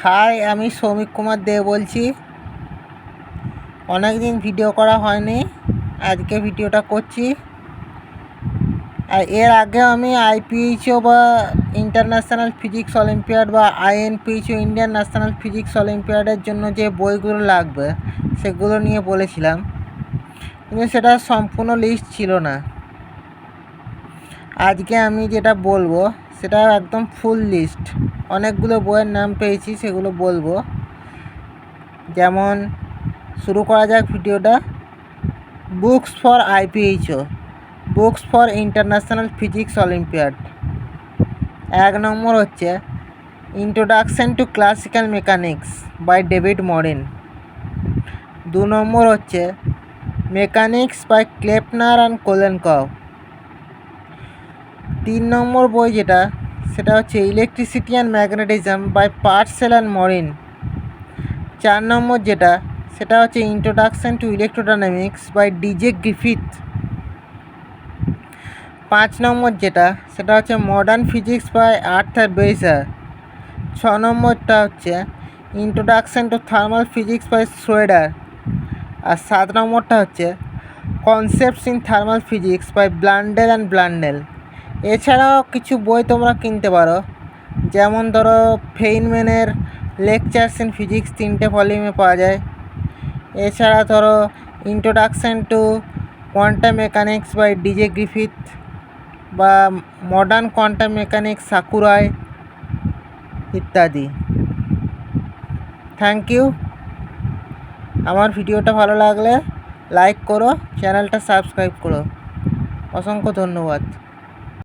High, আমি সৌমিক কুমার দে বলছি। অনেক দিন ভিডিও করা হয়নি, আজকে ভিডিওটা করছি। আর এর আগে আমি আইপিএইচও বা ইন্টারন্যাশনাল ফিজিক্স অলিম্পিয়াড বা আইএনপিএইচও ইন্ডিয়ান ন্যাশনাল ফিজিক্স অলিম্পিয়াডের জন্য যে বইগুলো লাগবে সেগুলো নিয়ে বলেছিলাম, কিন্তু সেটা সম্পূর্ণ লিস্ট ছিল না। আজকে আমি যেটা বলবো সেটা একদম ফুল লিস্ট। অনেকগুলো বইয়ের নাম পেয়েছি, সেগুলো বলবো। যেমন শুরু করা যাক ভিডিওটা। Books for IPhO, books for international physics olympiad. 1 নম্বর হচ্ছে introduction to classical mechanics by David Morin. 2 নম্বর হচ্ছে mechanics by Kleppner and Kolenkow. 3 নম্বর বই যেটা, সেটা হচ্ছে electricity and magnetism by Purcell and Morin. 4 নম্বর যেটা, সেটা হচ্ছে introduction to electrodynamics by DJ Griffith. 5 নম্বর যেটা, সেটা হচ্ছে modern physics by Arthur Beiser. 6 নম্বরটা হচ্ছে introduction to thermal physics by Schroeder. আর 7 নম্বরটা হচ্ছে concepts in thermal physics by Blundell and Blundell. এছাড়াও কিছু বই তোমরা কিনতে পারো, যেমন ধরো ফেইনম্যানের লেকচার্স ইন ফিজিক্স 3টে ভলিউমে পাওয়া যায়। এছাড়া ধরো introduction to quantum mechanics by DJ Griffith বা মডার্ন কোয়ান্টাম মেকানিক্স সাকুরাই ইত্যাদি। Thank you. আমার ভিডিওটা ভালো লাগলে লাইক করো, চ্যানেলটা সাবস্ক্রাইব করো। অসংখ্য ধন্যবাদ।